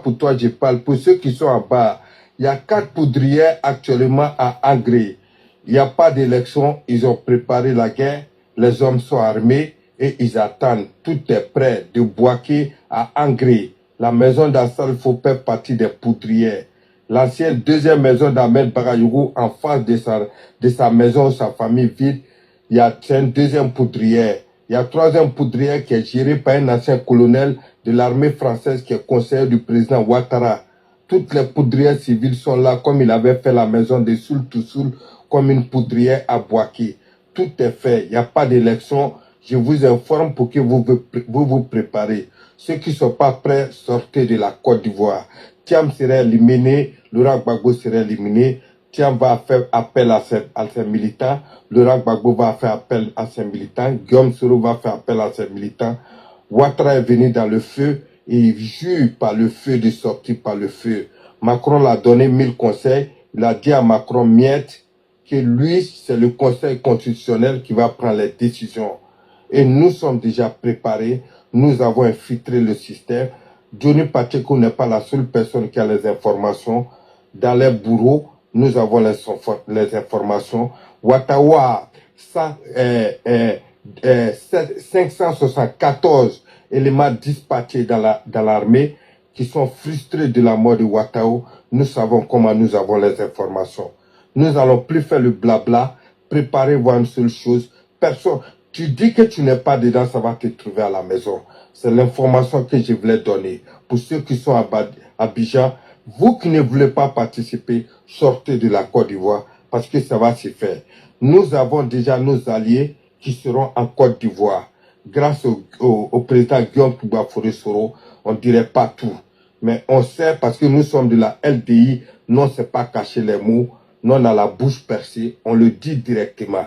pour toi je parle. Pour ceux qui sont en bas, il y a 4 poudrières actuellement à Angré. Il n'y a pas d'élection, ils ont préparé la guerre, les hommes sont armés et ils attendent. Tout est prêt de Boaké à Angré. La maison d'Assal faut faire partie des poudrières. L'ancienne deuxième maison d'Ahmed Bagayougou en face de sa maison, sa famille vide, il y a une deuxième poudrière. Il y a troisième poudrière qui est gérée par un ancien colonel de l'armée française qui est conseiller du président Ouattara. Toutes les poudrières civiles sont là comme il avait fait la maison de Soul to Soul comme une poudrière à Boaké. Tout est fait, il n'y a pas d'élection. Je vous informe pour que vous préparez. Ceux qui ne sont pas prêts, sortez de la Côte d'Ivoire. Thiam serait éliminé, Laurent Gbagbo serait éliminé. Thiam va faire appel à ses militants. Laurent Gbagbo va faire appel à ses militants. Guillaume Soro va faire appel à ses militants. Ouattara est venu dans le feu et il jure par le feu de sortir par le feu. Macron l'a donné 1000 conseils. Il a dit à Macron miette que lui, c'est le conseil constitutionnel qui va prendre les décisions. Et nous sommes déjà préparés. Nous avons infiltré le système. Johnny Pacheco n'est pas la seule personne qui a les informations. Dans les bureaux, nous avons les informations. Ouattara, 574 éléments dispatchés dans l'armée qui sont frustrés de la mort de Ouattara. Nous savons comment nous avons les informations. Nous allons plus faire le blabla. Préparez-vous à une seule chose. Personne. Tu dis que tu n'es pas dedans, ça va te trouver à la maison. C'est l'information que je voulais donner. Pour ceux qui sont à Abidjan, vous qui ne voulez pas participer, sortez de la Côte d'Ivoire parce que ça va se faire. Nous avons déjà nos alliés qui seront en Côte d'Ivoire. Grâce au président Guillaume Soro, on ne dirait pas tout. Mais on sait parce que nous sommes de la LDI, non, c'est pas cacher les mots, non, on a la bouche percée, on le dit directement.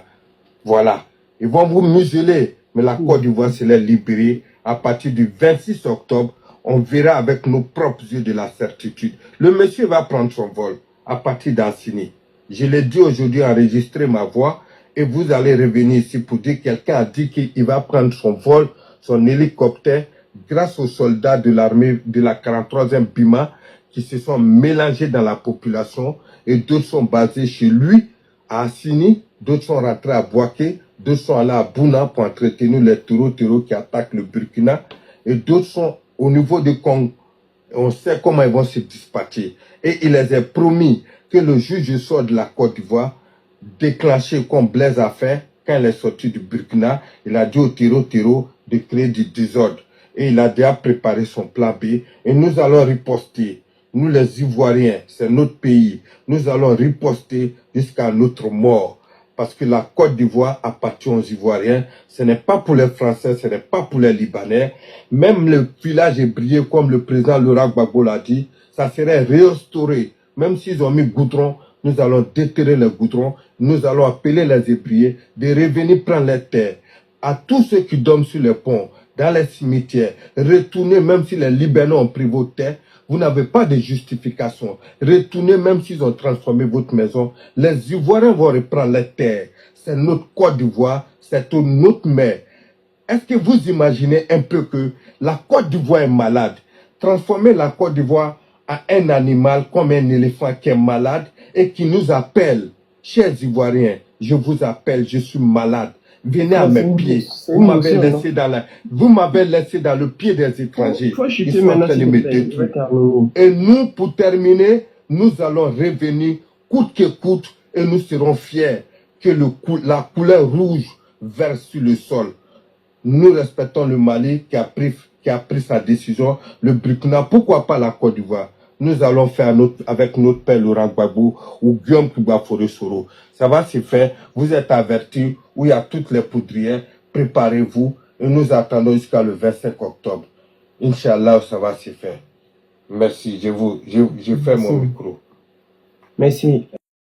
Voilà. Ils vont vous museler, mais la Côte d'Ivoire se les libérer. À partir du 26 octobre, on verra avec nos propres yeux de la certitude. Le monsieur va prendre son vol à partir d'Assini. Je l'ai dit aujourd'hui, enregistrer ma voix, et vous allez revenir ici pour dire quelqu'un a dit qu'il va prendre son vol, son hélicoptère, grâce aux soldats de l'armée de la 43e Bima qui se sont mélangés dans la population, et d'autres sont basés chez lui, à Assini, d'autres sont rentrés à Boaké, d'autres sont allés à Bouna pour entretenir les taureaux qui attaquent le Burkina, et d'autres sont au niveau de Congo. On sait comment ils vont se dispatcher. Et il les a promis que le juge sort de la Côte d'Ivoire, déclenché comme Blaise a fait, quand il est sorti du Burkina, il a dit au terreau de créer du désordre. Et il a déjà préparé son plan B. Et nous allons riposter. Nous les Ivoiriens, c'est notre pays. Nous allons riposter jusqu'à notre mort. Parce que la Côte d'Ivoire appartient aux Ivoiriens. Ce n'est pas pour les Français, ce n'est pas pour les Libanais. Même le village est brillé, comme le président Laurent Gbagbo l'a dit, ça serait restauré. Même s'ils ont mis goudron, nous allons déterrer les goudrons. Nous allons appeler les ébriers de revenir prendre les terres. À tous ceux qui dorment sur les ponts, dans les cimetières, retournez même si les Libanais ont pris vos terres. Vous n'avez pas de justification. Retournez même s'ils ont transformé votre maison. Les Ivoiriens vont reprendre les terres. C'est notre Côte d'Ivoire, c'est notre mer. Est-ce que vous imaginez un peu que la Côte d'Ivoire est malade? Transformer la Côte d'Ivoire en un animal comme un éléphant qui est malade et qui nous appelle, chers Ivoiriens, je vous appelle, je suis malade. Venez à mes pieds. Vous m'avez laissé dans le pied des étrangers. Ils sont en train de me détruire. Et nous, pour terminer, nous allons revenir coûte que coûte et nous serons fiers que la couleur rouge verse sur le sol. Nous respectons le Mali qui a pris sa décision, le Burkina, pourquoi pas la Côte d'Ivoire. Nous allons faire avec notre père Laurent Gbagbo ou Guillaume Soro. Ça va se faire, vous êtes avertis, où il y a toutes les poudrières, préparez-vous et nous attendons jusqu'à le 25 octobre. Inch'Allah, ça va se faire. Merci, je fais mon micro. Merci.